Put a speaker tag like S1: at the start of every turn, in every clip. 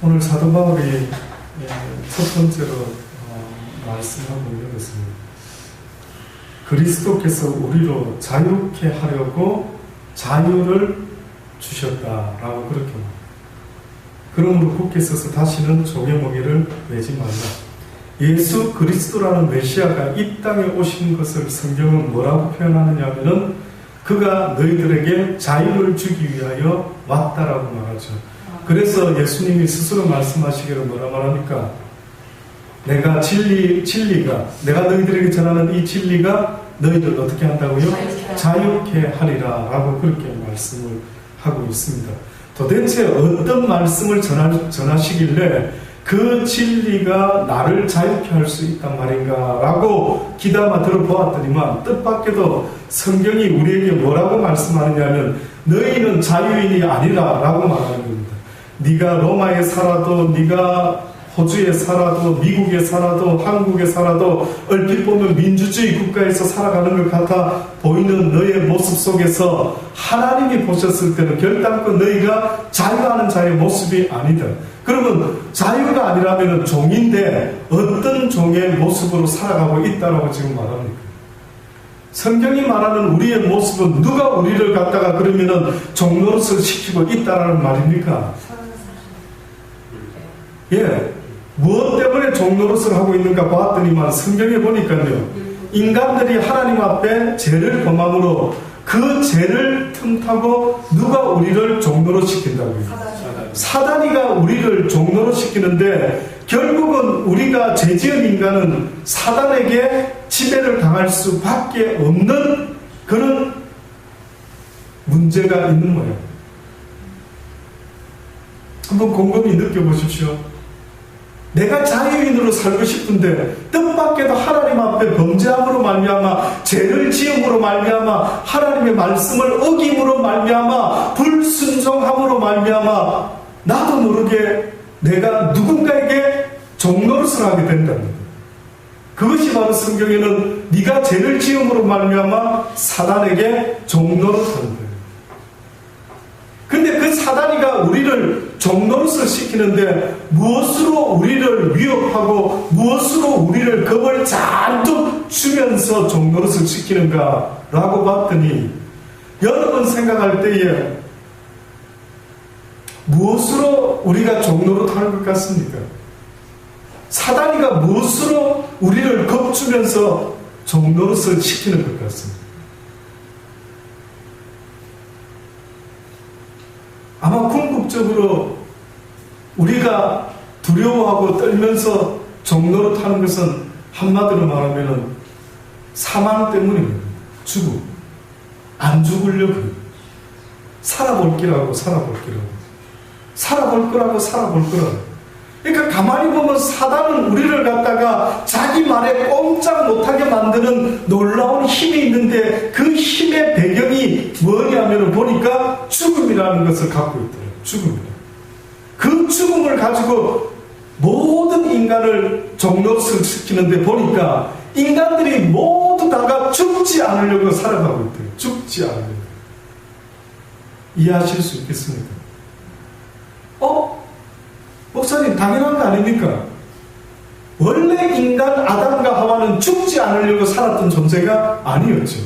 S1: 오늘 사도 바울이 첫 번째로 말씀하고 있는 것은 그리스도께서 우리로 자유케 하려고 자유를 주셨다라고 그렇게 말합니다. 그러므로 굳게 서서 다시는 종의 멍에를 매지 말라. 예수 그리스도라는 메시아가 이 땅에 오신 것을 성경은 뭐라고 표현하느냐 하면은 그가 너희들에게 자유를 주기 위하여 왔다라고 말하죠. 그래서 예수님이 스스로 말씀하시기를 뭐라 말합니까? 내가 진리가 내가 너희들에게 전하는 이 진리가 너희들 어떻게 한다고요? 자유케 하리라 라고 그렇게 말씀을 하고 있습니다. 도대체 어떤 말씀을 전하시길래 그 진리가 나를 자유케 할 수 있단 말인가 라고 귀담아 들어보았더니만 뜻밖에도 성경이 우리에게 뭐라고 말씀하느냐면 너희는 자유인이 아니라 라고 말하는 겁니다. 네가 로마에 살아도 네가 호주에 살아도 미국에 살아도 한국에 살아도 얼핏 보면 민주주의 국가에서 살아가는 것 같아 보이는 너의 모습 속에서 하나님이 보셨을 때는 결단코 너희가 자유하는 자의 모습이 아니다. 그러면 자유가 아니라면 종인데 어떤 종의 모습으로 살아가고 있다라고 지금 말합니까? 성경이 말하는 우리의 모습은 누가 우리를 갖다가 그러면은 종노릇을 시키고 있다라는 말입니까? 예. 무엇 때문에 종노릇을 하고 있는가 봤더니만 성경에 보니까요. 인간들이 하나님 앞에 죄를 범함으로 그 죄를 틈타고 누가 우리를 종노릇 시킨다고요? 사단이가 우리를 종노릇 시키는데 결국은 우리가 죄지은 인간은 사단에게 지배를 당할 수밖에 없는 그런 문제가 있는 거예요. 한번 곰곰이 느껴보십시오. 내가 자유인으로 살고 싶은데 뜻밖에도 하나님 앞에 범죄함으로 말미암아 죄를 지음으로 말미암아 하나님의 말씀을 어김으로 말미암아 불순종함으로 말미암아 나도 모르게 내가 누군가에게 종노릇을 하게 된답니다. 그것이 바로 성경에는 네가 죄를 지음으로 말미암아 사단에게 종노릇하는 거예요. 근데 그 사단이가 우리를 종노릇을 시키는데 무엇으로 우리를 위협하고 무엇으로 우리를 겁을 잔뜩 주면서 종노릇을 시키는가 라고 봤더니 여러분 생각할 때에 무엇으로 우리가 종노릇하는 것 같습니까? 사단이가 무엇으로 우리를 겁주면서 종노릇을 시키는 것 같습니다. 아마 궁극적으로 우리가 두려워하고 떨면서 종노릇하는 것은 한마디로 말하면 사망 때문입니다. 죽음. 안 죽으려고 살아볼 거라고 그러니까 가만히 보면 사단은 우리를 갖다가 자기 말에 꼼짝 못하게 만드는 놀라운 힘이 있는데 그 힘의 배경이 뭐냐면 보니까 죽음이라는 것을 갖고 있더라고요. 죽음이라. 그 죽음을 가지고 모든 인간을 종노릇을 시키는데 보니까 인간들이 모두 다가 죽지 않으려고 살아가고 있대요. 죽지 않으려고. 이해하실 수 있겠습니까? 목사님 당연한 거 아닙니까? 원래 인간 아담과 하와는 죽지 않으려고 살았던 존재가 아니었죠.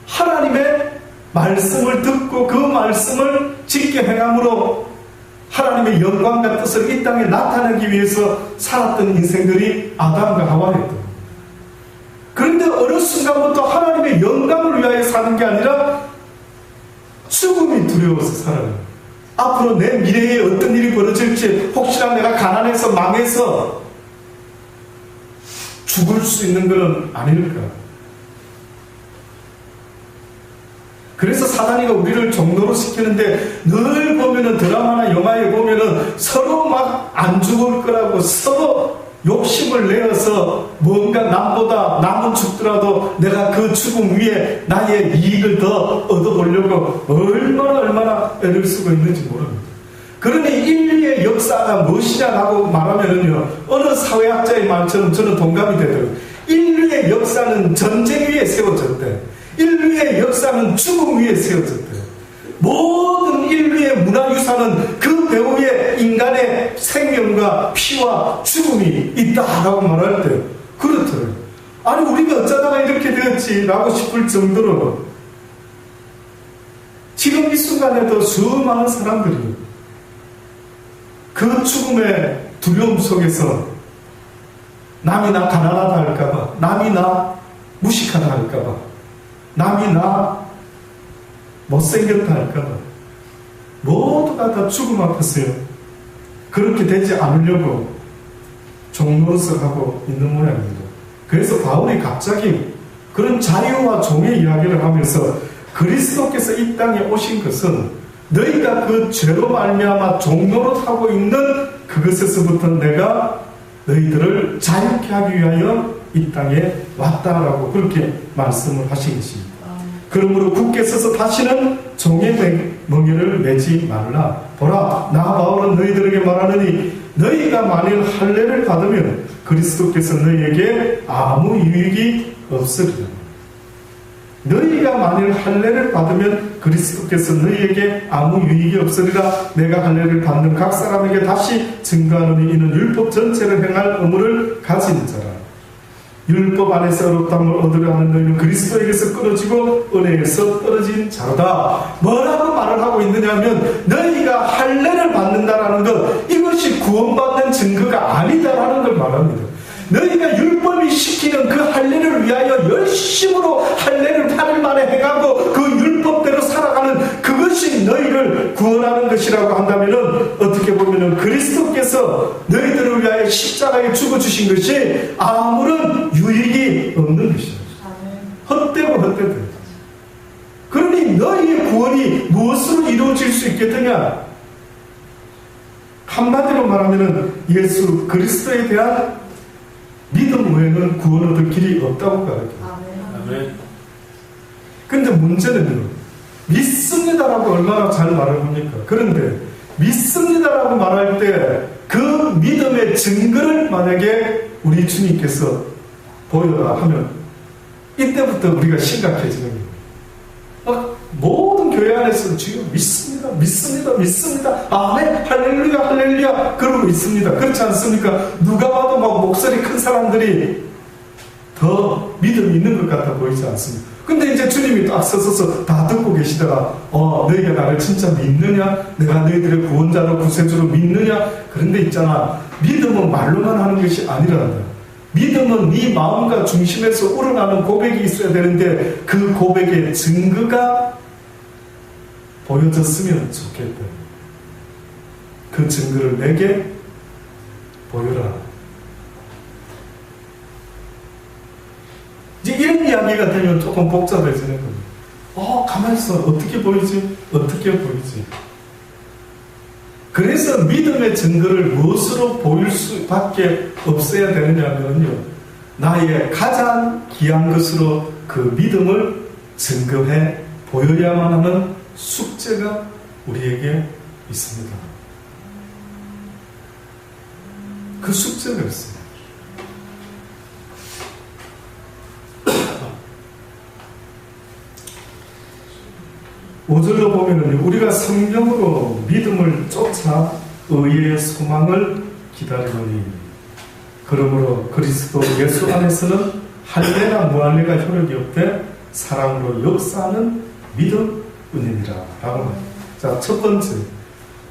S1: 하나님의 말씀을 듣고 그 말씀을 지켜 행함으로 하나님의 영광과 뜻을 이 땅에 나타내기 위해서 살았던 인생들이 아담과 하와였던. 그런데 어느 순간부터 하나님의 영광을 위하여 사는 게 아니라 죽음이 두려워서 살아요. 앞으로 내 미래에 어떤 일이 벌어질지 혹시나 내가 가난해서 망해서 죽을 수 있는 것은 아닐까. 그래서 사단이가 우리를 종노릇 시키는데 늘 보면은 드라마나 영화에 보면은 서로 막 안 죽을 거라고 서로 욕심을 내어서 뭔가 남은 죽더라도 내가 그 죽음 위에 나의 이익을 더 얻어보려고 얼마나 애를 쓰고 있는지 모릅니다. 그러니 인류의 역사가 무엇이냐라고 말하면은요, 어느 사회학자의 말처럼 저는 동감이 되더라고요. 인류의 역사는 전쟁 위에 세워졌대. 인류의 역사는 죽음 위에 세워졌대. 모든 인류의 문화유산은 그 배후에 인간의 생명과 피와 죽음이 있다라고 말할 때 그렇더래요. 아니 우리가 어쩌다가 이렇게 되었지라고 싶을 정도로 지금 이 순간에도 수많은 사람들이 그 죽음의 두려움 속에서 남이 나 가난하다 할까봐, 남이 나 무식하다 할까봐, 남이 나 못생겼다 할까봐 모두가 다 죽음 앞에서요 그렇게 되지 않으려고 종노릇을 하고 있는 모양입니다. 그래서 바울이 갑자기 그런 자유와 종의 이야기를 하면서 그리스도께서 이 땅에 오신 것은 너희가 그 죄로 말미암아 종노릇하고 있는 그것에서부터 내가 너희들을 자유케 하기 위하여 이 땅에 왔다라고 그렇게 말씀을 하신 것입니다. 그러므로 굳게 서서 다시는 종의 멍에를 매지 말라. 보라, 나 바울은 너희들에게 말하느니 너희가 만일 할례를 받으면 그리스도께서 너희에게 아무 유익이 없으리라. 너희가 만일 할례를 받으면 그리스도께서 너희에게 아무 유익이 없으리라. 내가 할례를 받는 각 사람에게 다시 증거하노니 이는 율법 전체를 행할 의무를 가진 자라. 율법 안에서 어렵다함을 얻으려 하는 너희는 그리스도에게서 끊어지고 은혜에서 떨어진 자로다. 뭐라고 말을 하고 있느냐 하면 너희가 할례를 받는다라는 것, 이것이 구원받는 증거가 아니다라는 걸 말합니다. 너희가 율법이 시키는 그 할례를 위하여 열심으로 할례를 8일 만에 행하고 그 율법대로 살아가는 그것이 너희를 구원하는 것이라고 한다면 어떻게 보면 그리스도께서 너희들을 위하여 십자가에 죽어주신 것이 아무런 유익이 없는 것이다. 헛되고 헛되다. 그러니 너희의 구원이 무엇으로 이루어질 수 있겠느냐? 한마디로 말하면 예수 그리스도에 대한 믿음 외에는 구원 얻을 길이 없다고 가르쳐요. 그런데 문제는 믿습니다라고 얼마나 잘 말을 합니까? 그런데 믿습니다라고 말할 때 그 믿음의 증거를 만약에 우리 주님께서 보여라 하면 이때부터 우리가 심각해지는 거예요. 모든 교회 안에서 지금 믿습니다. 아멘, 할렐루야, 할렐루야 그러고 있습니다. 그렇지 않습니까? 누가 봐도 막 목소리 큰 사람들이 더 믿음이 있는 것 같아 보이지 않습니까? 근데 이제 주님이 딱 서서 다 듣고 계시다가 너희가 나를 진짜 믿느냐? 내가 너희들의 구원자로 구세주로 믿느냐? 그런데 있잖아, 믿음은 말로만 하는 것이 아니란다. 믿음은 네 마음과 중심에서 우러나는 고백이 있어야 되는데 그 고백의 증거가 보여졌으면 좋겠다. 그 증거를 내게 보여라. 이제 이런 이야기가 되면 조금 복잡해지는 겁니다. 가만히 있어. 어떻게 보이지? 그래서 믿음의 증거를 무엇으로 보일 수밖에 없어야 되느냐면요, 나의 가장 귀한 것으로 그 믿음을 증거해 보여야만 하는 숙제가 우리에게 있습니다. 그 숙제가 있습니다. 5절로 보면은 우리가 성령으로 믿음을 쫓아 의의 소망을 기다리노니 그러므로 그리스도 예수 안에서는 할례나 무할례가 효력이 없되 사랑으로 역사하는 믿음 은혜니라 라고 합니다. 자, 첫 번째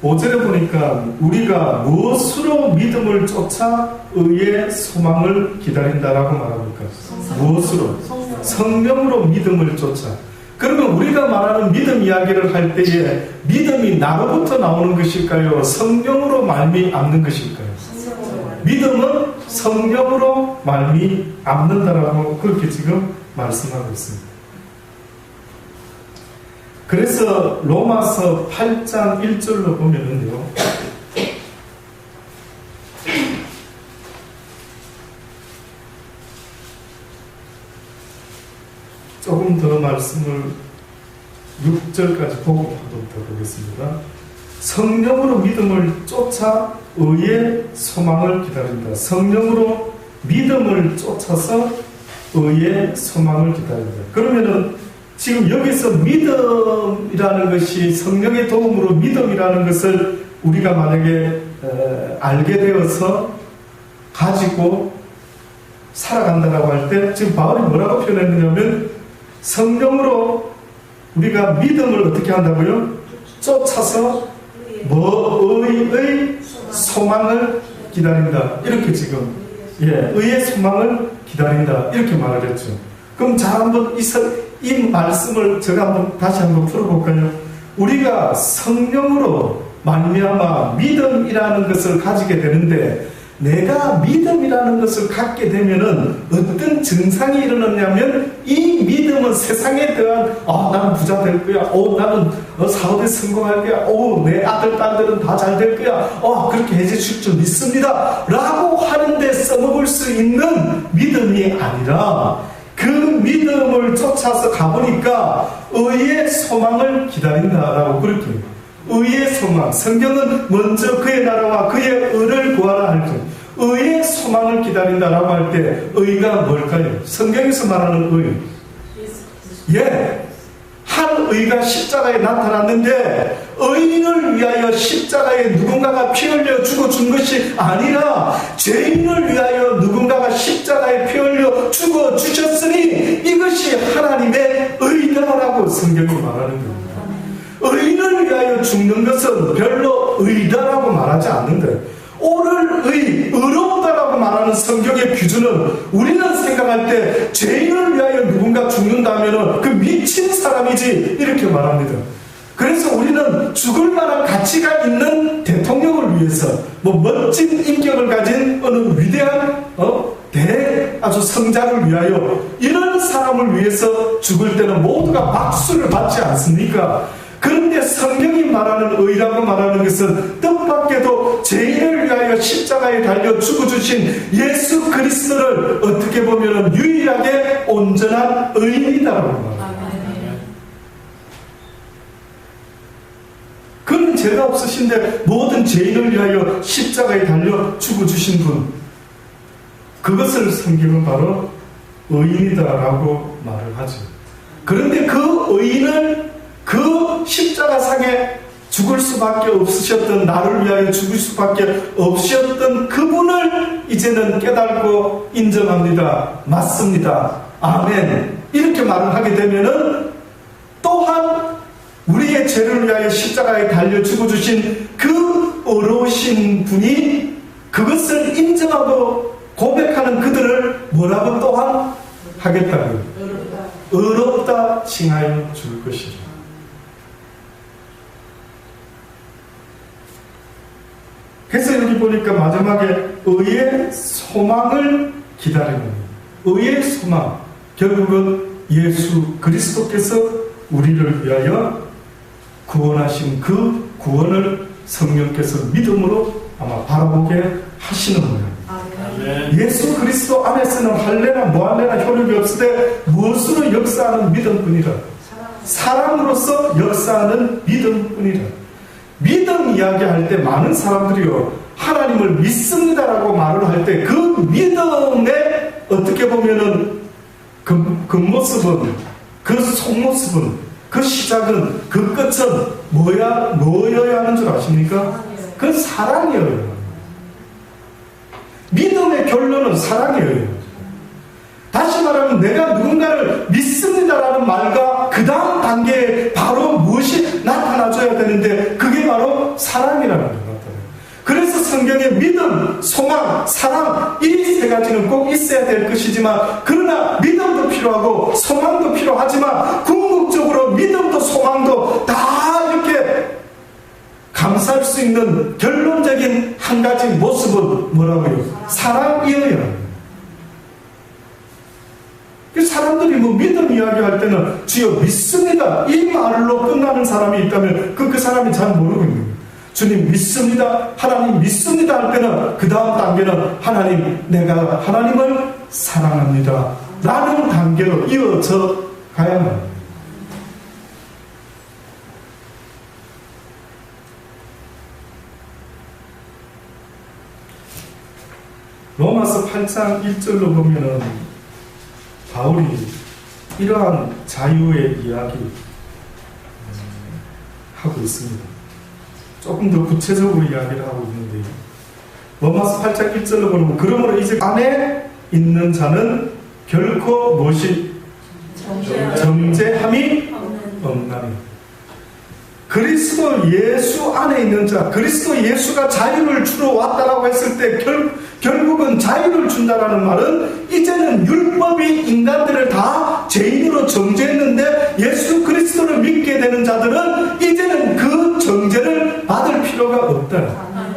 S1: 5절에 보니까 우리가 무엇으로 믿음을 쫓아 의의 소망을 기다린다라고 말합니까? 무엇으로? 성령으로 믿음을 쫓아. 그러면 우리가 말하는 믿음 이야기를 할 때에 믿음이 나로부터 나오는 것일까요? 성령으로 말미암는 것일까요? 믿음은 성령으로 말미암는다라고 그렇게 지금 말씀하고 있습니다. 그래서 로마서 8장 1절로 보면은요, 조금 더 말씀을 6절까지 보고 보겠습니다. 성령으로 믿음을 쫓아 의의 소망을 기다린다. 성령으로 믿음을 쫓아서 의의 소망을 기다린다. 그러면은 지금 여기서 믿음이라는 것이 성령의 도움으로 믿음이라는 것을 우리가 만약에 알게 되어서 가지고 살아간다라고 할 때 지금 바울이 뭐라고 표현했느냐면 성령으로 우리가 믿음을 어떻게 한다고요? 쫓아서 의의 소망을 기다린다. 이렇게 지금 의의 소망을 기다린다. 이렇게 말을 했죠. 그럼 자 한번 이 말씀을 제가 한번 다시 한번 풀어볼까요? 우리가 성령으로 말미암아 믿음이라는 것을 가지게 되는데 내가 믿음이라는 것을 갖게 되면은 어떤 증상이 일어나냐면 이 믿음은 세상에 대한 나는 부자 될 거야. 나는 사업에 성공할 거야. 내 아들 딸들은 다 잘 될 거야. 그렇게 해주실 줄 믿습니다. 라고 하는데 써먹을 수 있는 믿음이 아니라 그 믿음을 쫓아서 가보니까 의의 소망을 기다린다라고 그렇게 의의 소망. 성경은 먼저 그의 나라와 그의 의를 구하라 할 때 의의 소망을 기다린다라고 할 때 의가 뭘까요? 성경에서 말하는 의. 한 의가 십자가에 나타났는데 의인을 위하여 십자가에 누군가가 피 흘려 죽어준 것이 아니라 죄인을 위하여 누군가가 십자가에 피 흘려 죽어주셨으니 이것이 하나님의 의다라고 성경이 말하는 겁니다. 의인을 위하여 죽는 것은 별로 의다라고 말하지 않는데 옳을 의롭다라고 말하는 성경의 기준은 우리는 생각할 때 죄인을 위하여 누군가 죽는다면 그 미친 사람이지 이렇게 말합니다. 그래서 우리는 죽을 만한 가치가 있는 대통령을 위해서 멋진 인격을 가진 어느 위대한 아주 성자를 위하여 이런 사람을 위해서 죽을 때는 모두가 박수를 받지 않습니까? 그런데 성경이 말하는 의라고 말하는 것은 뜻밖에도 죄인을 위하여 십자가에 달려 죽어주신 예수 그리스도를 어떻게 보면 유일하게 온전한 의인이라고 말합니다. 그는 죄가 없으신데 모든 죄인을 위하여 십자가에 달려 죽어주신 분, 그것을 성경은 바로 의인이다라고 말을 하죠. 그런데 그 의인을 그 십자가상에 죽을 수밖에 없으셨던, 나를 위하여 죽을 수밖에 없으셨던 그분을 이제는 깨달고 인정합니다. 맞습니다. 아멘. 이렇게 말을 하게 되면은 또한 우리의 죄를 위하여 십자가에 달려 죽어주신 그 어려우신 분이 그것을 인정하고 고백하는 그들을 뭐라고 또한 하겠다고요? 의롭다 칭하여 줄 것이죠. 그래서 여기 보니까 마지막에 의의 소망을 기다리는 의의 소망, 결국은 예수 그리스도께서 우리를 위하여 구원하신 그 구원을 성령께서 믿음으로 아마 바라보게 하시는 거예요. 예수 그리스도 안에서는 할래나 뭐할래나 효력이 없으되 무엇으로 역사하는 믿음뿐이라, 사랑으로서 역사하는 믿음뿐이라. 믿음 이야기할 때 많은 사람들이요, 하나님을 믿습니다라고 말을 할 때 그 믿음의 어떻게 보면은 그 모습은, 그 속모습은, 그 시작은, 그 끝은 뭐여야 하는 줄 아십니까? 그 사랑이에요. 믿음의 결론은 사랑이에요. 다시 말하면 내가 누군가를 믿습니다라는 말과 그 다음 단계에 바로 무엇이 나타나줘야 되는데 그게 바로 사랑이라는 것 같아요. 그래서 성경에 믿음, 소망, 사랑 이 세 가지는 꼭 있어야 될 것이지만, 그러나 믿음도 필요하고 소망도 필요하지만 궁극적으로 믿음도 소망도 다 이렇게 감사할 수 있는 결론적인 한 가지 모습은 뭐라고요? 사랑이어야 합니다. 사람들이 믿음 이야기할 때는 주여 믿습니다 이 말로 끝나는 사람이 있다면 그 사람이 잘 모르고 있는 거예요. 주님 믿습니다, 하나님 믿습니다 할 때는 그 다음 단계는 하나님, 내가 하나님을 사랑합니다 라는 단계로 이어져 가야만 합니다. 로마서 8장 1절로 보면은 바울이 이러한 자유의 이야기 하고 있습니다. 조금 더 구체적으로 이야기를 하고 있는데요. 로마서 8장 1절로 보면 그러므로 이제 안에 있는 자는 결코 무엇이 정죄함이 없나니. 그리스도 예수 안에 있는 자, 그리스도 예수가 자유를 주러 왔다라고 했을 때 결국은 자유를 준다라는 말은 이제는 율법이 인간들을 다 죄인으로 정죄했는데 예수 그리스도를 믿게 되는 자들은 이제는 그 정죄를 받을 필요가 없다.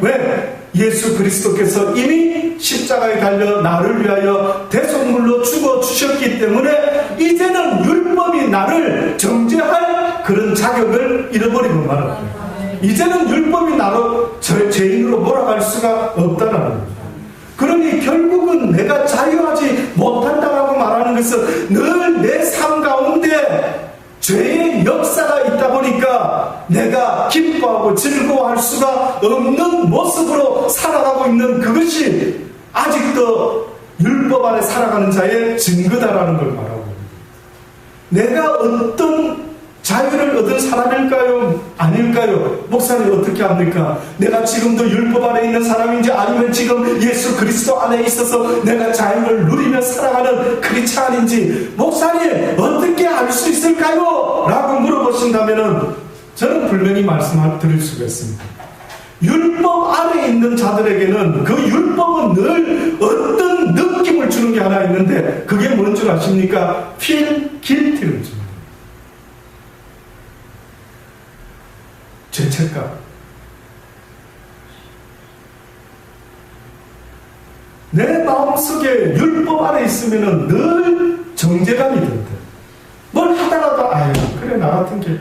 S1: 왜? 예수 그리스도께서 이미 십자가에 달려 나를 위하여 대속물로 죽어주셨기 때문에 이제는 율법이 나를 정죄할 그런 자격을 잃어버리고 말합니다. 이제는 율법이 나로 죄인으로 몰아갈 수가 없다는 겁니다. 그러니 결국은 내가 자유하지 못한다라고 말하는 것은 늘 내 삶 가운데 죄의 역사가 있다 보니까 내가 기뻐하고 즐거워할 수가 없는 모습으로 살아가고 있는 그것이 아직도 율법 아래 살아가는 자의 증거다라는 걸 말하고 있습니다. 내가 어떤 자유를 얻은 사람일까요? 아닐까요? 목사님 어떻게 합니까? 내가 지금도 율법 안에 있는 사람인지 아니면 지금 예수 그리스도 안에 있어서 내가 자유를 누리며 살아가는 크리스찬인지 목사님 어떻게 알 수 있을까요? 라고 물어보신다면 저는 분명히 말씀드릴 수가 있습니다. 율법 안에 있는 자들에게는 그 율법은 늘 어떤 느낌을 주는 게 하나 있는데 그게 뭔 줄 아십니까? feel guilty를 줍니다. 죄책감. 내 마음속에 율법 안에 있으면 늘 정죄감이 든다. 뭘 하다가도 아유 그래 나 같은 게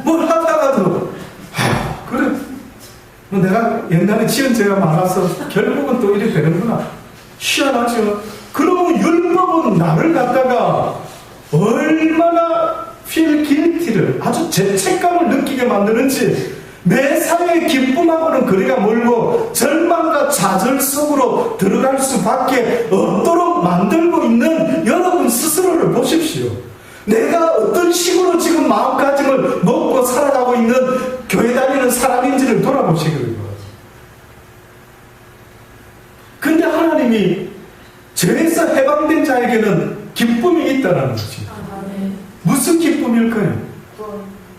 S1: 뭘 하다가도 아유 그래 뭐 내가 옛날에 지은 죄가 많아서 결국은 또 이래 되는구나. 희한하죠. 그러면 율법은 나를 갖다가 얼마나 feel guilty를 아주 죄책감을 느끼게 만드는지 내 삶의 기쁨하고는 거리가 멀고 절망과 좌절 속으로 들어갈 수밖에 없도록 만들고 있는 여러분 스스로를 보십시오. 내가 어떤 식으로 지금 마음가짐을 먹고 살아가고 있는 교회 다니는 사람인지를 돌아보시기 바랍니다. 근데 하나님이 죄에서 해방된 자에게는 기쁨이 있다는 것입니다. 무슨 기쁨일까요?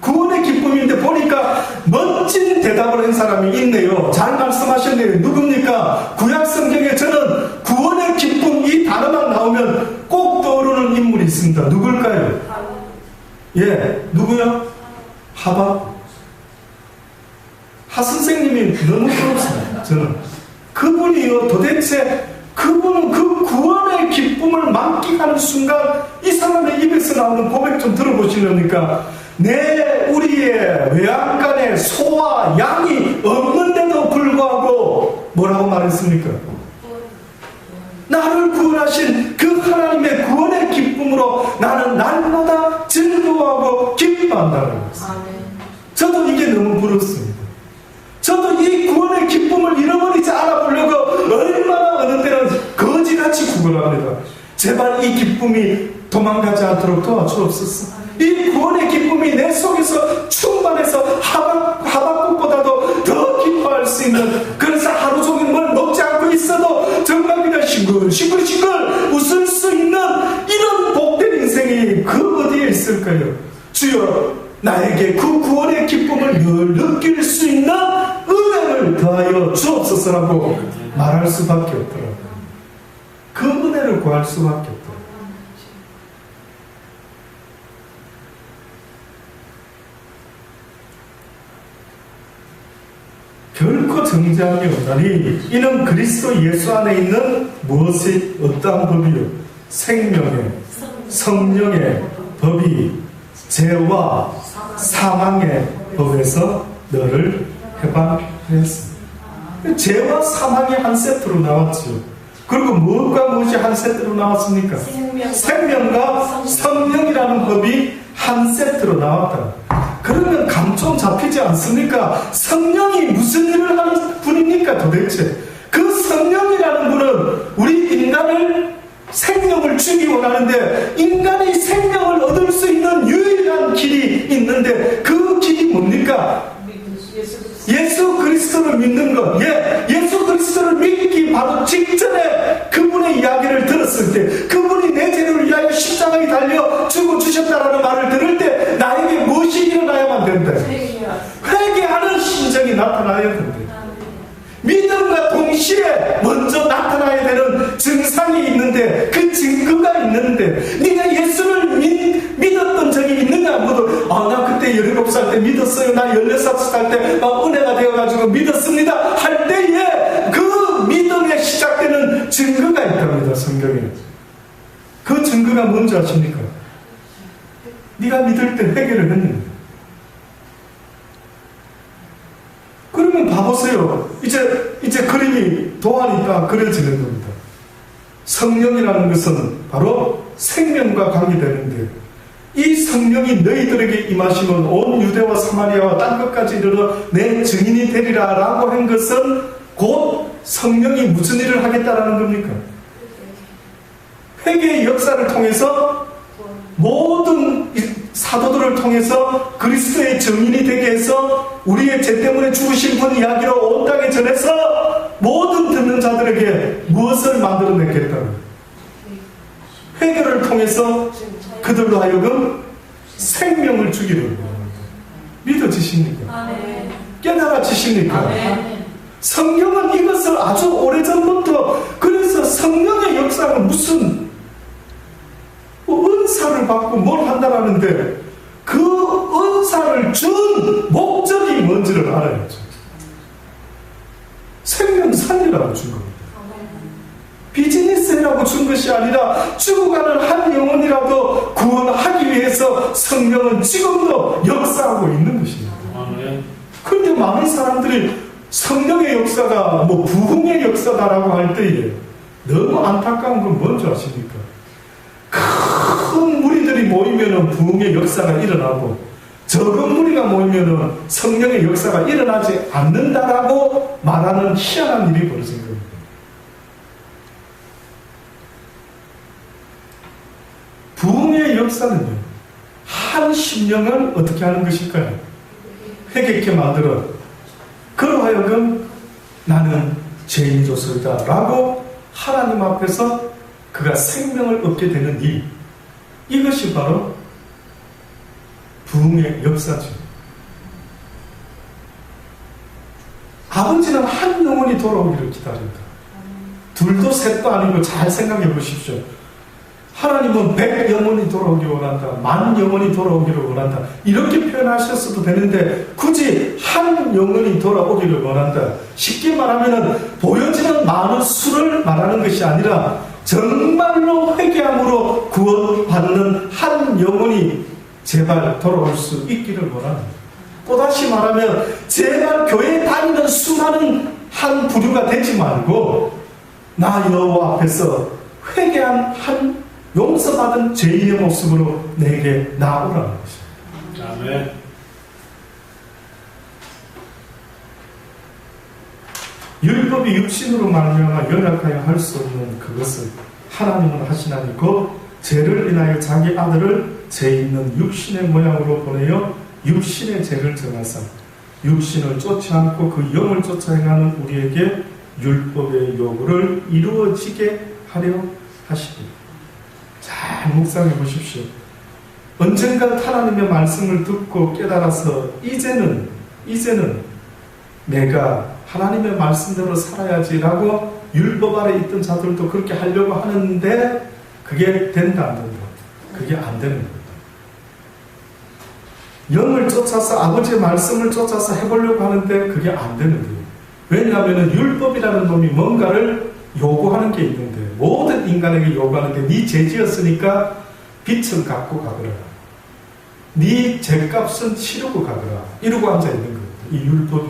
S1: 구원의 기쁨인데 보니까 멋진 대답을 한 사람이 있네요. 잘 말씀하셨네요. 누굽니까? 구약 성경에 저는 구원의 기쁨 이 단어만 나오면 꼭 떠오르는 인물이 있습니다. 누굴까요? 예, 누구요? 하박. 하 선생님이 너무 부럽습니다. 저는 그분이요 도대체 그분은 그 구원의 기쁨을 만끽하는 순간 이 사람의 입에서 나오는 고백 좀 들어보시려니까 우리의 외양간에 소와 양이 없는데도 불구하고 뭐라고 말했습니까? 나를 구원하신 그 하나님의 구원의 기쁨으로 나는 날마다 즐거워하고 기뻐한다는 것입니다. 저도 이게 너무 부럽습니다. 저도 이 구원의 기쁨을 잃어버리지 않아보려고 얼마나 어느 때는 거지같이 구걸합니다. 제발 이 기쁨이 도망가지 않도록 도와주옵소서. 이 구원의 기쁨이 내 속에서 충만해서 하박국보다도 더 기뻐할 수 있는, 그래서 하루 종일 뭘 먹지 않고 있어도 정말 그냥 싱글싱글 웃을 수 있는 이런 복된 인생이 그 어디에 있을까요? 주여, 나에게 그 구원의 기쁨을 늘 느낄 수 있는 은혜를 더하여 주옵소서라고 말할 수밖에 없더라고요. 그 은혜를 구할 수밖에 없더라고요. 결코 정죄함이 없다니 이는 그리스도 예수 안에 있는 무엇이 어떠한 법이요? 생명의 성령의 법이 죄와 사망의 법에서 너를 해방하였습니다. 죄와 사망이 한 세트로 나왔죠. 그리고 무엇과 무엇이 한 세트로 나왔습니까? 생명과 성령이라는 법이 한 세트로 나왔다. 그러면 감 좀 잡히지 않습니까? 성령이 무슨 일을 하는 분입니까 도대체? 그 성령이라는 분은 우리 인간을 생명을 주기 원하는데 인간이 생명을 얻을 수 있는 유일한 길이 있는데 그 길이 뭡니까? 그리스도를 믿는 것, 예수 그리스도를 믿기 바로 직전에 그분의 이야기를 들었을 때, 그분이 내 죄를 위하여 십자가에 달려 죽어 주셨다라는 말을 들을 때 나에게 무엇이 일어나야만 된대? 회개하는 심정이 나타나야 된대. 믿음과 동시에 먼저 나타나야 되는 증상이 있는데, 그 증거가 있는데, 네가 예수를 믿었던 적이 있는가? 모두 나 그때 17살 때 믿었어요, 나 16살 때 은혜가 되어가지고 믿었습니다 할 때에 그 믿음에 시작되는 증거가 있답니다. 성경에. 그 증거가 뭔지 아십니까? 네가 믿을 때 회개를 했는데. 그러면 봐보세요. 이제 그림이 도안이 그려지는 겁니다. 성령이라는 것은 바로 생명과 관계되는데, 이 성령이 너희들에게 임하시면 온 유대와 사마리아와 땅 끝까지 이르러 내 증인이 되리라 라고 한 것은 곧 성령이 무슨 일을 하겠다라는 겁니까? 회개의 역사를 통해서 모든 사도들을 통해서 그리스도의 증인이 되게 해서 우리의 죄 때문에 죽으신 분 이야기로 온 땅에 전해서 모든 듣는 자들에게 무엇을 만들어냈겠다는, 회개를 통해서 그들로 하여금 생명을 주기를 믿어지십니까? 깨달아지십니까? 성경은 이것을 아주 오래전부터, 그래서 성령의 역사는 무슨 은사를 받고 뭘 한다라는데, 그 은사를 준 목적이 뭔지를 알아야죠. 생명 살리라고 준 겁니다. 비즈니스라고 준 것이 아니라 죽어가는 한 영혼이라도 구원하기 위해서 성령은 지금도 역사하고 있는 것입니다. 그런데 많은 사람들이 성령의 역사가 부흥의 역사다라고 할 때에 너무 안타까운 건 뭔지 아십니까? 큰 무리들이 모이면 부흥의 역사가 일어나고, 적은 무리가 모이면 성령의 역사가 일어나지 않는다라고 말하는 희한한 일이 벌어진 겁니다. 부흥의 역사는요, 한 심령을 어떻게 하는 것일까요? 회개케 만들어 그로 하여금 나는 죄인조소이다 라고 하나님 앞에서 그가 생명을 얻게 되는 일, 이것이 바로 부흥의 역사죠. 아버지는 한 영혼이 돌아오기를 기다린다. 둘도 셋도 아니고 잘 생각해 보십시오. 하나님은 100 영혼이 돌아오기를 원한다, 10,000 영혼이 돌아오기를 원한다, 이렇게 표현하셨어도 되는데 굳이 한 영혼이 돌아오기를 원한다. 쉽게 말하면 보여지는 많은 수를 말하는 것이 아니라 정말로 회개함으로 구원받는 한 영혼이 제발 돌아올 수 있기를 원합니다. 또다시 말하면 제발 교회에 다니는 수많은 한 부류가 되지 말고 나 여호와 앞에서 회개한 한 용서받은 죄인의 모습으로 내게 나오라는 것입니다.
S2: 아멘.
S1: 율법이 육신으로 말미암아 연약하여 할 수 없는 그것을 하나님은 하시나니 곧 죄를 인하여 자기 아들을 죄 있는 육신의 모양으로 보내어 육신의 죄를 정하사 육신을 쫓지 않고 그 영을 쫓아 행하는 우리에게 율법의 요구를 이루어지게 하려 하시니. 잘 묵상해 보십시오. 언젠가 하나님의 말씀을 듣고 깨달아서 이제는 내가 하나님의 말씀대로 살아야지라고 율법 아래 있던 자들도 그렇게 하려고 하는데 그게 된다 안 된다? 그게 안 되는 겁니다. 영을 쫓아서 아버지의 말씀을 쫓아서 해보려고 하는데 그게 안 되는 거예요. 왜냐하면 율법이라는 놈이 뭔가를 요구하는 게 있는데, 모든 인간에게 요구하는 게 네 죄지었으니까 빚을 갚고 가거라, 네 죄값은 치르고 가거라, 이러고 앉아있는 겁니다. 이 율법이.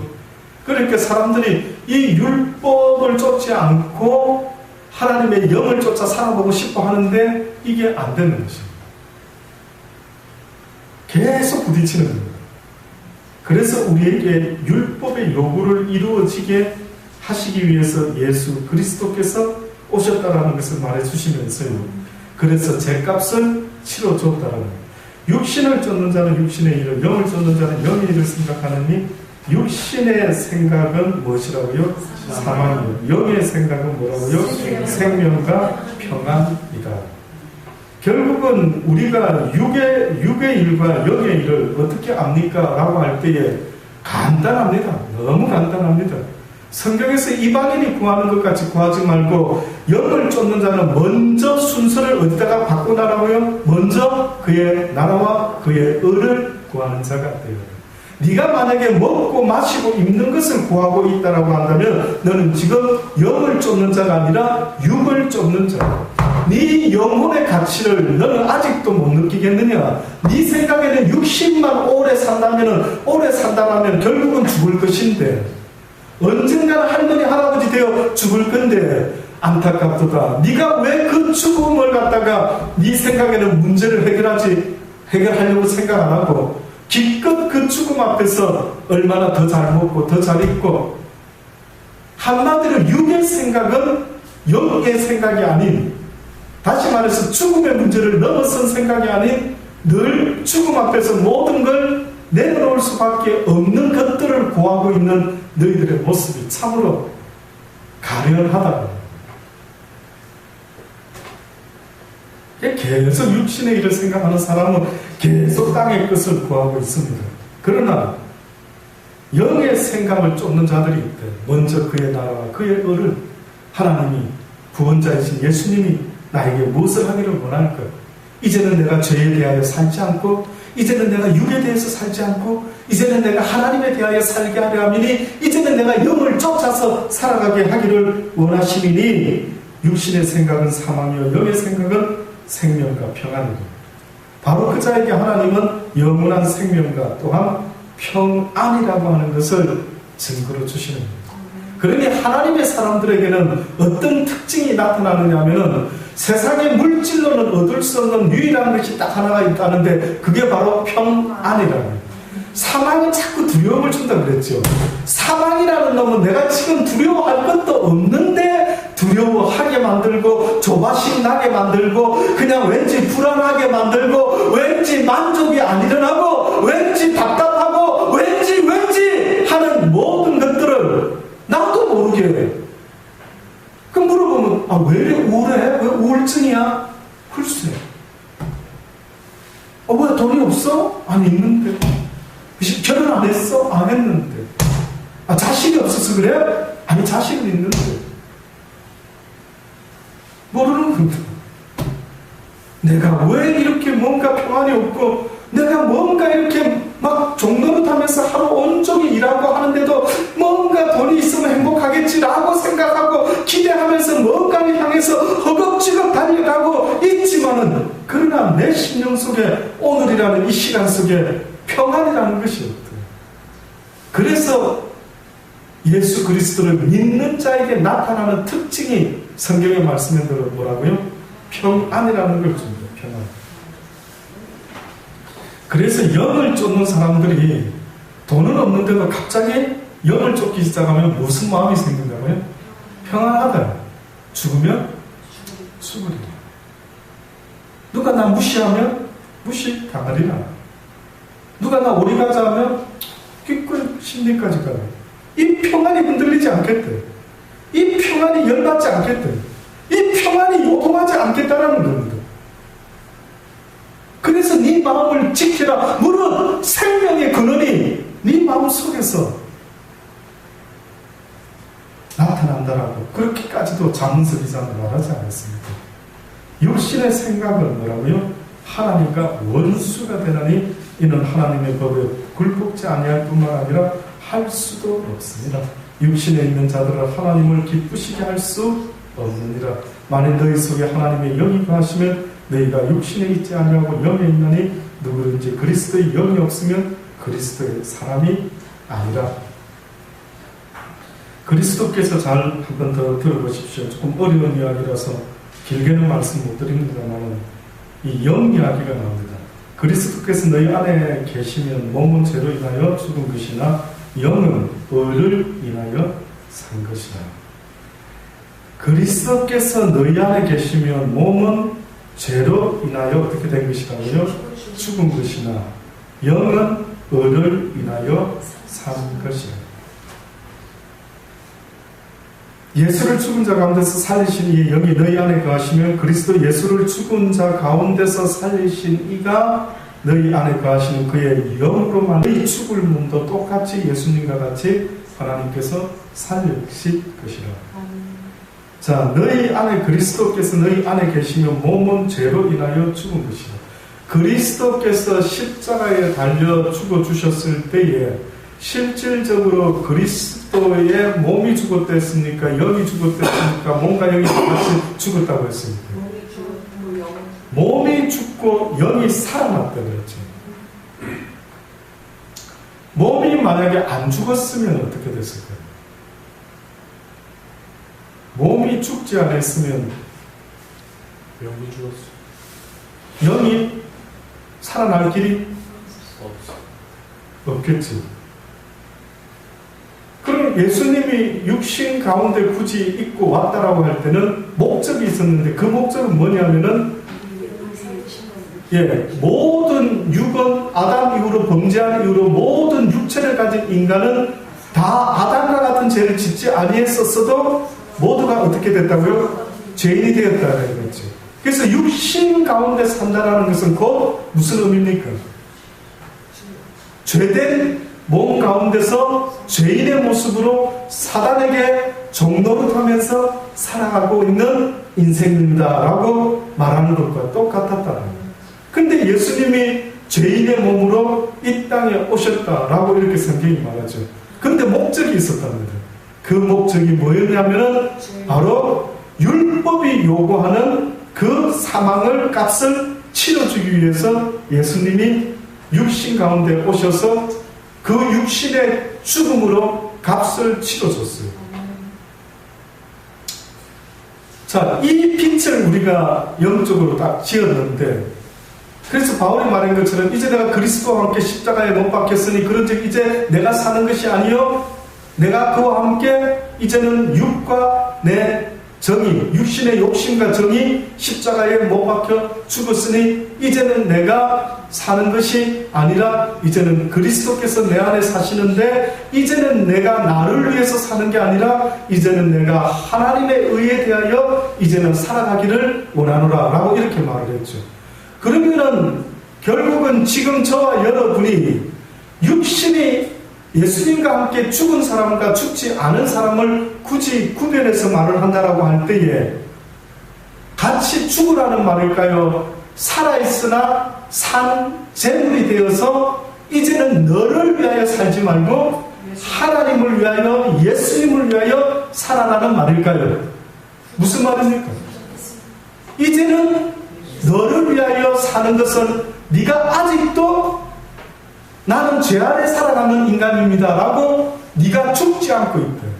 S1: 그러니까 사람들이 이 율법을 쫓지 않고 하나님의 영을 쫓아 살아보고 싶어 하는데 이게 안 되는 것입니다. 계속 부딪히는 겁니다. 그래서 우리에게 율법의 요구를 이루어지게 하시기 위해서 예수 그리스도께서 오셨다라는 것을 말해주시면서요, 그래서 죄값을 치러줬다라는 거예요. 육신을 쫓는 자는 육신의 일을, 영을 쫓는 자는 영의 일을 생각하느니 육신의 생각은 무엇이라고요? 사망이요. 영의 생각은 뭐라고요? 생명과 평안이다. 결국은 우리가 육의 일과 영의 일을 어떻게 압니까? 라고 할 때에 간단합니다. 너무 간단합니다. 성경에서 이방인이 구하는 것 같이 구하지 말고 영을 쫓는 자는 먼저 순서를 어디다가 바꾸나라고요? 먼저 그의 나라와 그의 의를 구하는 자가 되어요. 네가 만약에 먹고 마시고 입는 것을 구하고 있다라고 한다면 너는 지금 영을 쫓는 자가 아니라 육을 쫓는 자다. 네 영혼의 가치를 너는 아직도 못 느끼겠느냐? 네 생각에는 60만 오래 산다면 결국은 죽을 것인데 언젠가는 할머니 할아버지 되어 죽을 건데 안타깝도다. 네가 왜 그 죽음을 갖다가 네 생각에는 문제를 해결하려고 생각 안 하고 기껏 그 죽음 앞에서 얼마나 더 잘 먹고 더 잘 입고, 한마디로 육의 생각은 영의 생각이 아닌, 다시 말해서 죽음의 문제를 넘어선 생각이 아닌 늘 죽음 앞에서 모든 걸 내려놓을 수밖에 없는 것들을 구하고 있는 너희들의 모습이 참으로 가련하다. 계속 육신의 일을 생각하는 사람은 계속 땅의 것을 구하고 있습니다. 그러나 영의 생각을 쫓는 자들이 있대. 먼저 그의 나라와 그의 의를, 하나님이 구원자이신 예수님이 나에게 무엇을 하기를 원할까? 이제는 내가 죄에 대하여 살지 않고, 이제는 내가 육에 대해서 살지 않고, 이제는 내가 하나님에 대하여 살게 하려 함이니, 이제는 내가 영을 쫓아서 살아가게 하기를 원하시니, 육신의 생각은 사망이요 영의 생각은 생명과 평안이다. 바로 그 자에게 하나님은 영원한 생명과 또한 평안이라고 하는 것을 증거로 주시는 겁니다. 그러니 하나님의 사람들에게는 어떤 특징이 나타나느냐 하면은 세상의 물질로는 얻을 수 없는 유일한 것이 딱 하나가 있다는데 그게 바로 평안이라는 거예요. 사망이 자꾸 두려움을 준다 그랬죠. 사망이라는 놈은 내가 지금 두려워할 것도 없는데 두려워하게 만들고 조바심 나게 만들고 그냥 왠지 불안하게 만들고 왠지 만족이 안 일어나고 왠지 답답하고 왠지 하는 모든 것들을 나도 모르게 그 물어보면 왜 이래 우울해? 왜 우울증이야? 글쎄 왜 돈이 없어? 아니 있는데. 결혼 안 했어? 안 했는데. 자식이 없어서 그래? 아니 자식은 있는데. 모르는 겁니다. 내가 왜 이렇게 뭔가 평안이 없고 내가 뭔가 이렇게 막 종노릇하면서 하루 온종일 일하고 하는데도 뭔가 돈이 있으면 행복하겠지라고 생각하고 기대하면서 뭔가를 향해서 허겁지겁 달려가고 있지만은 그러나 내 심령 속에 오늘이라는 이 시간 속에 평안이라는 것이 없대요. 그래서 예수 그리스도를 믿는 자에게 나타나는 특징이 성경의 말씀에 들어 뭐라고요? 평안이라는 걸 줍니다. 평안. 그래서 영을 쫓는 사람들이 돈은 없는데도 갑자기 영을 쫓기 시작하면 무슨 마음이 생긴다고요? 평안하다. 죽으면 죽으리라. 누가 나 무시하면 무시당하리라. 누가 나 오리가자 하면 기꺼이 심리까지 가요. 이 평안이 흔들리지 않겠대. 이 평안이 열받지 않겠대. 이 평안이 요동하지 않겠다라는 겁니다. 그래서 네 마음을 지키라. 무릇 생명의 근원이 네 마음 속에서 나타난다라고 그렇게까지도 잠언서 기자는 말하지 않았습니다. 육신의 생각은 뭐라고요? 하나님과 원수가 되나니 이는 하나님의 법에 굴복지 아니할 뿐만 아니라 할 수도 없습니다. 육신에 있는 자들은 하나님을 기쁘시게 할 수 없느니라. 만일 너희 속에 하나님의 영이 거하시면 너희가 육신에 있지 아니하고 영에 있나니 누구든지 그리스도의 영이 없으면 그리스도의 사람이 아니라. 그리스도께서 잘 한 번 더 들어보십시오. 조금 어려운 이야기라서 길게는 말씀 못 드립니다만 이 영 이야기가 나옵니다. 그리스도께서 너희 안에 계시면 몸은 죄로 인하여 죽은 것이나 영은 의를 인하여 산 것이다. 그리스도께서 너희 안에 계시면 몸은 죄로 인하여 어떻게 된 것이라고요? 죽은 것이나 영은 의를 인하여 산 산 것이라. 예수를 죽은 자 가운데서 살리신 이 영이 너희 안에 거하시면 그리스도 예수를 죽은 자 가운데서 살리신 이가 너희 안에 거하시는 그의 영으로만 너희 죽을 몸도 똑같이 예수님과 같이 하나님께서 살리실 것이라. 자, 너희 안에 그리스도께서 너희 안에 계시면 몸은 죄로 인하여 죽은 것이라. 그리스도께서 십자가에 달려 죽어주셨을 때에 실질적으로 그리스도의 몸이 죽었댔습니까? 영이 죽었댔습니까? 몸과 영이 같이 죽었다고 했습니까? 몸이 죽고 영이 살아났다고 했죠. 몸이 만약에 안 죽었으면 어떻게 됐을까요? 몸이 죽지 않았으면
S2: 영이 죽었어.
S1: 영이 살아날 길이 없겠지. 그럼 예수님이 육신 가운데 굳이 있고 왔다라고 할 때는 목적이 있었는데 그 목적은 뭐냐면은 모든 육은 아담 이후로 범죄한 이후로 모든 육체를 가진 인간은 다 아담과 같은 죄를 짓지 아니했었어도 모두가 어떻게 됐다고요? 죄인이 되었다는 거죠. 그래서 육신 가운데 산다라는 것은 곧 무슨 의미입니까? 죄된 몸 가운데서 죄인의 모습으로 사단에게 종노릇하면서 살아가고 있는 인생입니다라고 말하는 것과 똑같았다는 거예요. 근데 예수님이 죄인의 몸으로 이 땅에 오셨다라고 이렇게 성경이 말하죠. 그런데 목적이 있었답니다. 그 목적이 뭐였냐면은 바로 율법이 요구하는 그 사망을 값을 치러주기 위해서 예수님이 육신 가운데 오셔서 그 육신의 죽음으로 값을 치러줬어요. 자, 이 빛을 우리가 영적으로 딱 지었는데, 그래서 바울이 말한 것처럼 이제 내가 그리스도와 함께 십자가에 못 박혔으니 그런즉 이제 내가 사는 것이 아니요 내가 그와 함께 이제는 육과 내 정의, 육신의 욕심과 정의 십자가에 못 박혀 죽었으니 이제는 내가 사는 것이 아니라 이제는 그리스도께서 내 안에 사시는데 이제는 내가 나를 위해서 사는 게 아니라 이제는 내가 하나님의 의에 대하여 이제는 살아가기를 원하노라 라고 이렇게 말을 했죠. 그러면은 결국은 지금 저와 여러분이 육신이 예수님과 함께 죽은 사람과 죽지 않은 사람을 굳이 구별해서 말을 한다라고 할 때에 같이 죽으라는 말일까요? 살아있으나 산 재물이 되어서 이제는 너를 위하여 살지 말고 하나님을 위하여 예수님을 위하여 살아라는 말일까요? 무슨 말입니까? 이제는 너를 위하여 사는 것은 네가 아직도 나는 죄 아래 살아가는 인간입니다 라고 네가 죽지 않고 있다.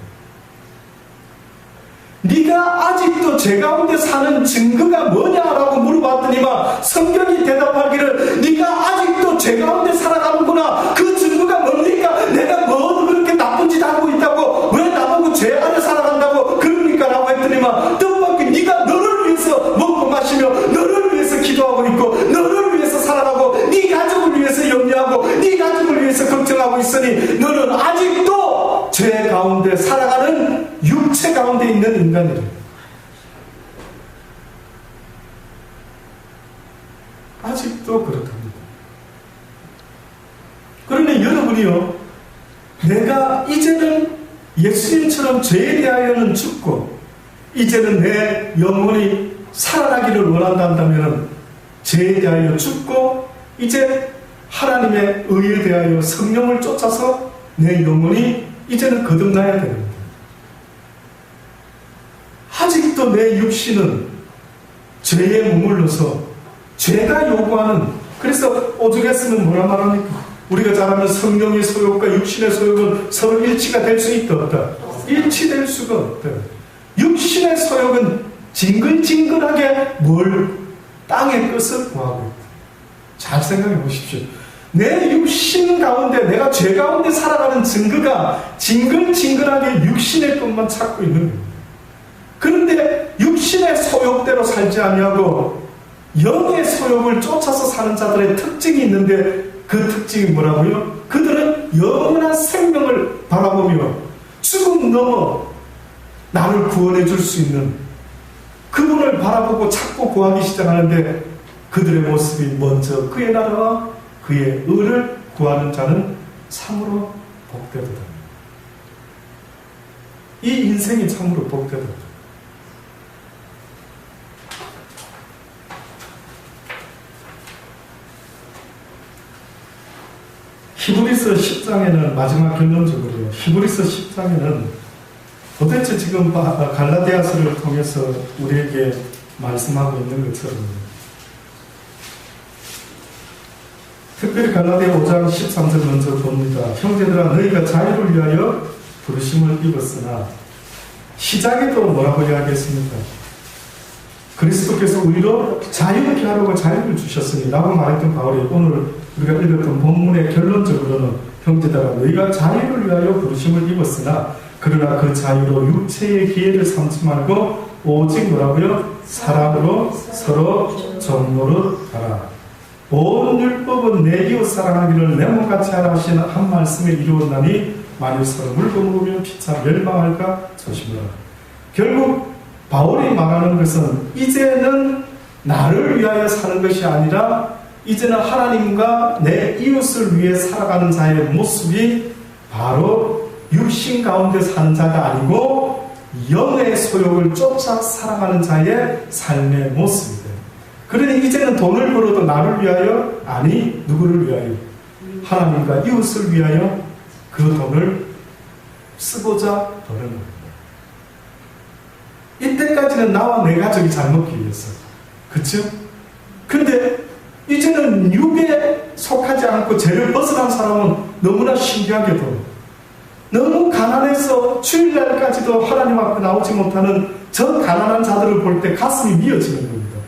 S1: 네가 아직도 죄 가운데 사는 증거가 뭐냐라고 물어봤더니만 성경이 대답하기를 네가 아직도 죄 가운데 살아가는구나. 그 증거가 뭡니까? 내가 뭐 그렇게 나쁜 짓 하고 있다고 왜 나보고 죄 아래 살아간다고 그럽니까? 라고 했더니만 뜻밖의 네가 너를 위해서 먹고 마시며 너를 위해서 기도하고 있고 너를 위해서 살아가고 네 가족을 위해서 염려하고 네 가족을 위해서 걱정하고 있으니 너는 아직도 죄 가운데 살아가는 육체 가운데 있는 인간이래. 아직도 그렇답니다. 그러니 여러분이요, 내가 이제는 예수님처럼 죄에 대하여는 죽고 이제는 내 영혼이 살아나기를 원한다면 죄에 대하여 죽고 이제 하나님의 의에 대하여 성령을 쫓아서 내 영혼이 이제는 거듭나야 됩니다. 아직도 내 육신은 죄에 머물러서 죄가 요구하는, 그래서 오죽했으면 뭐라 말합니까? 우리가 잘 아는 성령의 소욕과 육신의 소욕은 서로 일치가 될 수 있다 없다? 일치될 수가 없다. 육신의 소욕은 징글징글하게 뭘? 땅의 것을 구하고 있다. 잘 생각해 보십시오. 내 육신 가운데 내가 죄 가운데 살아가는 증거가 징글징글하게 육신의 것만 찾고 있는 겁니다. 그런데 육신의 소욕대로 살지 아니하고 영의 소욕을 쫓아서 사는 자들의 특징이 있는데 그 특징이 뭐라고요? 그들은 영원한 생명을 바라보며 죽음 넘어 나를 구원해 줄 수 있는 그분을 바라보고 찾고 구하기 시작하는데 그들의 모습이 먼저 그의 나라와 그의 의를 구하는 자는 참으로 복되도다. 이 인생이 참으로 복되도다. 히브리서 10장에는 마지막 결론적으로 히브리서 10장에는 도대체 지금 갈라디아서를 통해서 우리에게 말씀하고 있는 것처럼 특별히 갈라디아 5장 13절 먼저 봅니다. 형제들아 너희가 자유를 위하여 부르심을 입었으나 시작에도 뭐라고 이야기했습니까? 그리스도께서 우리로 자유케 하려고 자유를 주셨으니 라고 말했던 바울이 오늘 우리가 읽었던 본문의 결론적으로는 형제들아 너희가 자유를 위하여 부르심을 입었으나 그러나 그 자유로 육체의 기회를 삼지 말고 오직 뭐라고요? 사랑으로 서로 종노릇 하라. 온 율법은 내 이웃 사랑하기를 내 몸같이 하라 하신 한 말씀에 이루었나니 만일 서로 물고 피차 멸망할까 조심하라. 결국 바울이 말하는 것은 이제는 나를 위하여 사는 것이 아니라 이제는 하나님과 내 이웃을 위해 살아가는 자의 모습이 바로 육신 가운데 사는 자가 아니고 영의 소욕을 쫓아 살아가는 자의 삶의 모습이다. 그러니 이제는 돈을 벌어도 나를 위하여 아니 누구를 위하여 하나님과 이웃을 위하여 그 돈을 쓰고자 버는 겁니다. 이때까지는 나와 내 가족이 잘 먹기 위해서 그렇죠? 근데 이제는 육에 속하지 않고 죄를 벗어난 사람은 너무나 신기하게도 너무 가난해서 주일날까지도 하나님 앞에 나오지 못하는 저 가난한 자들을 볼 때 가슴이 미어지는 겁니다.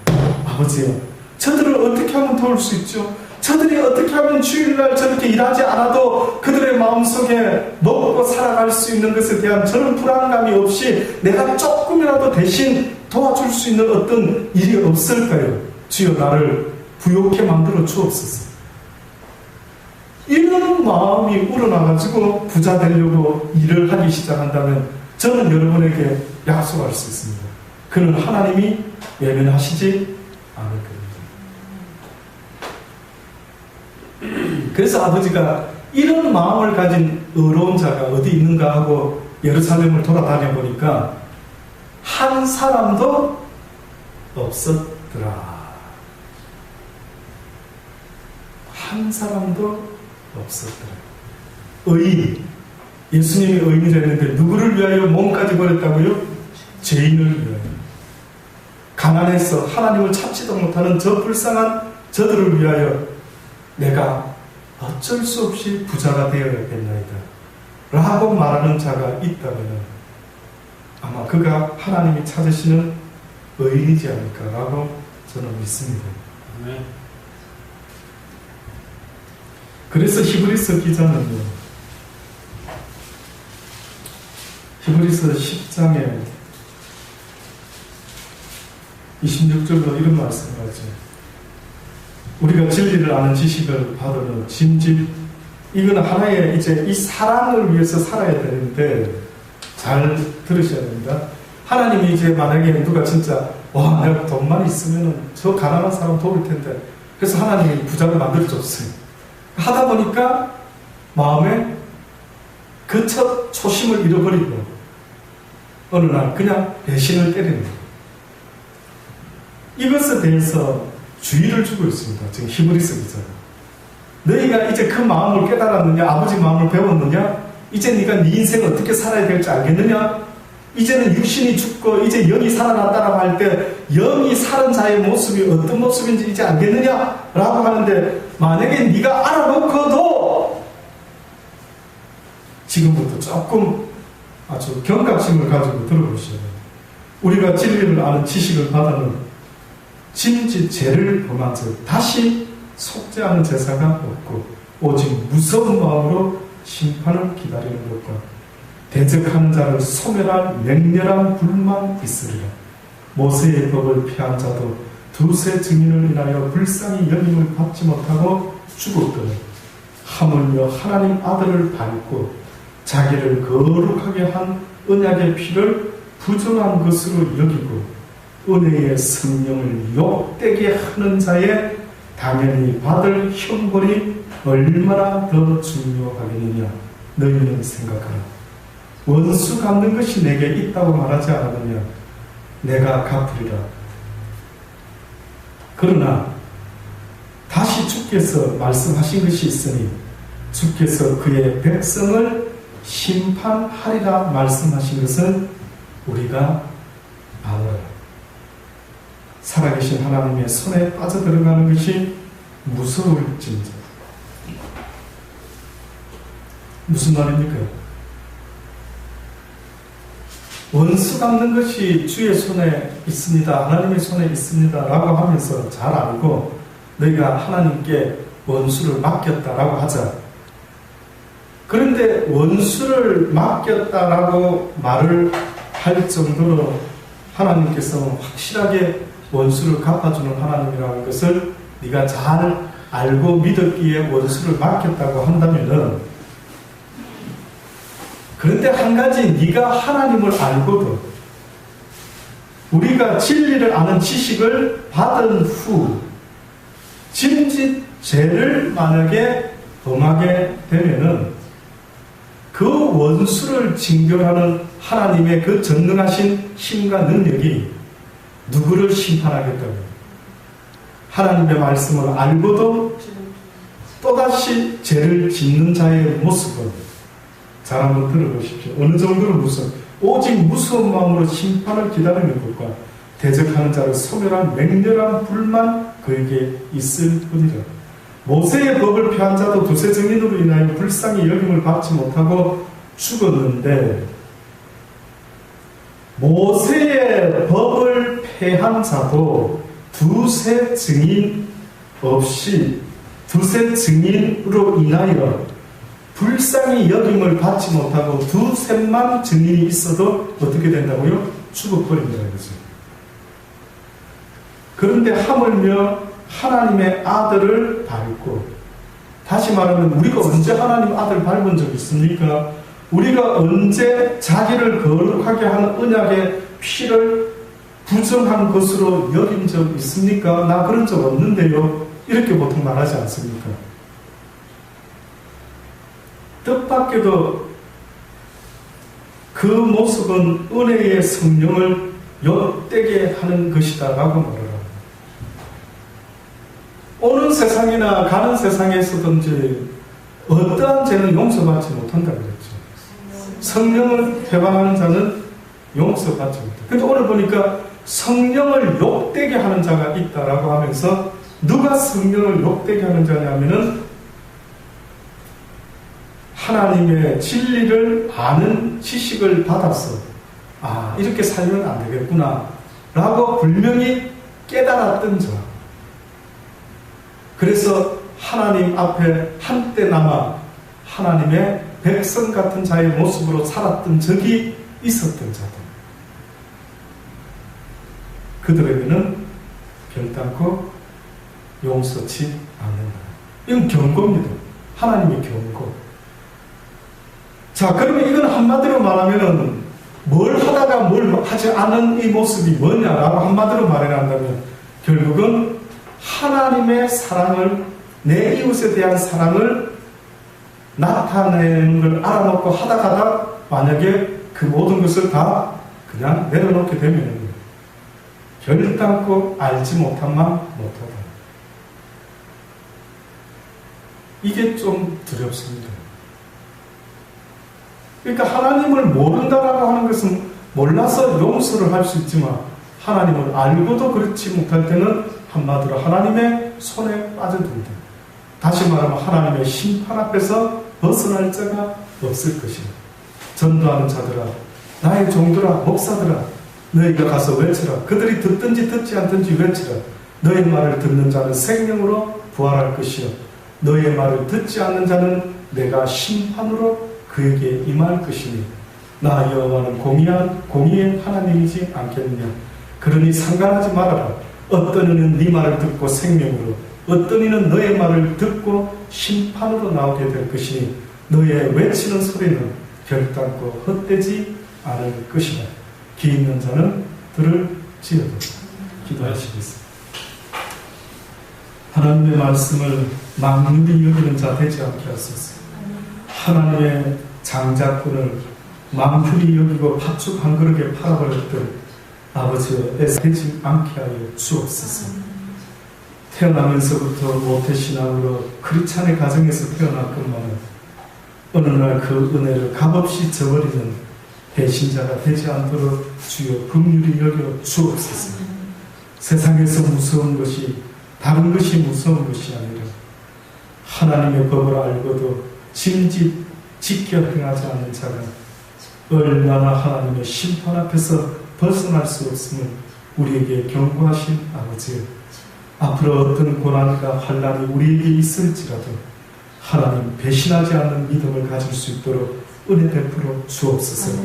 S1: 아버지요, 저들을 어떻게 하면 도울 수 있죠? 저들이 어떻게 하면 주일날 저렇게 일하지 않아도 그들의 마음속에 먹고 살아갈 수 있는 것에 대한 저런 불안감이 없이 내가 조금이라도 대신 도와줄 수 있는 어떤 일이 없을까요? 주여 나를 부욕해 만들어 주옵소서. 이런 마음이 우러나가지고 부자 되려고 일을 하기 시작한다면 저는 여러분에게 약속할 수 있습니다. 그는 하나님이 외면하시지 않을 겁니다. 그래서 아버지가 이런 마음을 가진 의로운 자가 어디 있는가 하고 예루살렘을 돌아다녀 보니까 한 사람도 없었더라. 한 사람도 없었더라. 의인, 예수님이 의인이랬는데 누구를 위하여 몸까지 버렸다고요? 죄인을 위하여. 가난해서 하나님을 찾지도 못하는 저 불쌍한 저들을 위하여 내가 어쩔 수 없이 부자가 되어야겠나이다 라고 말하는 자가 있다면 아마 그가 하나님이 찾으시는 의인이지 않을까라고 저는 믿습니다.
S2: 네.
S1: 그래서 히브리서 기자는요, 히브리서 10장에 26절로 이런 말씀을 하죠. 우리가 진리를 아는 지식을 받으는 짐짓, 이건 하나의 이제 이 사랑을 위해서 살아야 되는데 잘 들으셔야 됩니다. 하나님이 이제 만약에 누가 진짜 와 내가 돈만 있으면 저 가난한 사람 도울 텐데 그래서 하나님이 부자를 만들어줬어요. 하다 보니까 마음에 그 첫 초심을 잃어버리고 어느 날 그냥 배신을 때리는 거예요. 이것에 대해서 주의를 주고 있습니다. 지금 히브리서 기자가. 너희가 이제 그 마음을 깨달았느냐? 아버지 마음을 배웠느냐? 이제 네가 네 인생 어떻게 살아야 될지 알겠느냐? 이제는 육신이 죽고 이제 영이 살아났다라고 할 때 영이 살은 자의 모습이 어떤 모습인지 이제 알겠느냐? 라고 하는데 만약에 네가 알아놓고도 지금부터 조금 아주 경각심을 가지고 들어보셔야 돼요. 우리가 진리를 아는 지식을 받아는 짐짓 죄를 범한 자 다시 속죄하는 제사가 없고 오직 무서운 마음으로 심판을 기다리는 것과 대적하는 자를 소멸할 맹렬한 불만 있으리라. 모세의 법을 피한 자도 두세 증인을 인하여 불쌍히 여김을 받지 못하고 죽었거늘 하물며 하나님 아들을 밟고 자기를 거룩하게 한 언약의 피를 부정한 것으로 여기고 은혜의 성령을 욕되게 하는 자의 당연히 받을 형벌이 얼마나 더 중요하겠느냐. 너희는 생각하라. 원수 갚는 것이 내게 있다고 말하지 않았느냐. 내가 갚으리라. 그러나 다시 주께서 말씀하신 것이 있으니 주께서 그의 백성을 심판하리라 말씀하신 것은 우리가 알아요. 살아계신 하나님의 손에 빠져들어가는 것이 무서울진저. 무슨 말입니까? 원수 갚는 것이 주의 손에 있습니다. 하나님의 손에 있습니다. 라고 하면서 잘 알고 너희가 하나님께 원수를 맡겼다라고 하자. 그런데 원수를 맡겼다라고 말을 할 정도로 하나님께서는 확실하게 원수를 갚아주는 하나님이라는 것을 네가 잘 알고 믿었기에 원수를 맡겼다고 한다면은, 그런데 한 가지, 네가 하나님을 알고도 우리가 진리를 아는 지식을 받은 후 짐짓 죄를 만약에 범하게 되면은 그 원수를 징벌하는 하나님의 그 전능하신 힘과 능력이 누구를 심판하겠다고요? 하나님의 말씀을 알고도 또다시 죄를 짓는 자의 모습은, 잘 한번 들어보십시오. 어느 정도로 오직 무서운 마음으로 심판을 기다리는 것과 대적하는 자를 소멸한 맹렬한 불만 그에게 있을 뿐이라. 모세의 법을 폐한 자도 두세 증인으로 인하여 불쌍히 여김을 받지 못하고 죽었는데, 모세의 법을 폐한 자도 두세 증인 없이 두세 증인으로 인하여 불쌍히 여김을 받지 못하고 두세만 증인이 있어도 어떻게 된다고요? 죽어버린다 이거죠. 그런데 하물며 하나님의 아들을 밟고, 다시 말하면 우리가 언제 하나님 아들 밟은 적 있습니까? 우리가 언제 자기를 거룩하게 하는 언약의 피를 부정한 것으로 여긴 적 있습니까? 나 그런 적 없는데요. 이렇게 보통 말하지 않습니까? 뜻밖에도 그 모습은 은혜의 성령을 엿되게 하는 것이다 라고 말합니다. 오는 세상이나 가는 세상에서든지 어떠한 죄는 용서받지 못한다 그랬죠. 성령을 회방하는 자는 용서받지 못한다. 근데 오늘 보니까 성령을 욕되게 하는 자가 있다라고 하면서, 누가 성령을 욕되게 하는 자냐면은 하나님의 진리를 아는 지식을 받아서 이렇게 살면 안 되겠구나 라고 분명히 깨달았던 자, 그래서 하나님 앞에 한때나마 하나님의 백성 같은 자의 모습으로 살았던 적이 있었던 자들, 그들에게는 결단코 용서치 않는다. 이건 경고입니다. 하나님의 경고. 자, 그러면 이건 한마디로 말하면은 뭘 하다가 뭘 하지 않은 이 모습이 뭐냐라고 한마디로 말해낸다면, 결국은 하나님의 사랑을, 내 이웃에 대한 사랑을 나타내는 걸 알아놓고 하다가 만약에 그 모든 것을 다 그냥 내려놓게 되면 결단코 알지 못한 만 못하다. 이게 좀 두렵습니다. 그러니까 하나님을 모른다라고 하는 것은 몰라서 용서를 할 수 있지만, 하나님을 알고도 그렇지 못할 때는 한마디로 하나님의 손에 빠져든다. 다시 말하면 하나님의 심판 앞에서 벗어날 자가 없을 것이다. 전도하는 자들아, 나의 종들아, 목사들아, 너희가 가서 외쳐라. 그들이 듣든지 듣지 않든지 외쳐라. 너희 말을 듣는 자는 생명으로 부활할 것이요, 너희의 말을 듣지 않는 자는 내가 심판으로 그에게 임할 것이니, 나 여호와는 공의의 하나님이지 않겠느냐. 그러니 상관하지 말아라. 어떤 이는 네 말을 듣고 생명으로, 어떤 이는 너의 말을 듣고 심판으로 나오게 될 것이니 너의 외치는 소리는 결단코 헛되지 않을 것이다. 귀 있는 자는 들을지어다. 기도하시겠습니다. 하나님의 말씀을 막률히 여기는 자 되지 않게 하소서. 하나님의 장자권을 망휼히 여기고 팥죽 한 그릇에 팔아버렸던 아버지여 애써 되지 않게 하여 주옵소서. 태어나면서부터 모태신앙으로 크리스찬의 가정에서 태어났건만은 어느 날 그 은혜를 값없이 저버리는 배신자가 되지 않도록 주여 긍휼히 여겨 주옵소서. 세상에서 무서운 것이 다른 것이 무서운 것이 아니라 하나님의 법을 알고도 짐짓 지켜 행하지 않는 자가 얼마나 하나님의 심판 앞에서 벗어날 수 없음을 우리에게 경고하신 아버지, 앞으로 어떤 고난과 환난이 우리에게 있을지라도 하나님 배신하지 않는 믿음을 가질 수 있도록 은혜 베풀어 주옵소서.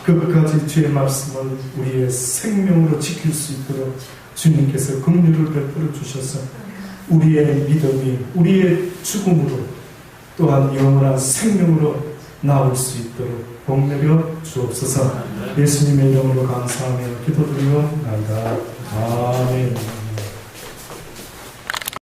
S1: 끝까지 주의 말씀을 우리의 생명으로 지킬 수 있도록 주님께서 긍휼을 베풀어 주셔서 우리의 믿음이 우리의 죽음으로 또한 영원한 생명으로 나올 수 있도록 복내려 주옵소서. 예수님의 이름으로 감사하며 기도드리옵나이다. 아멘.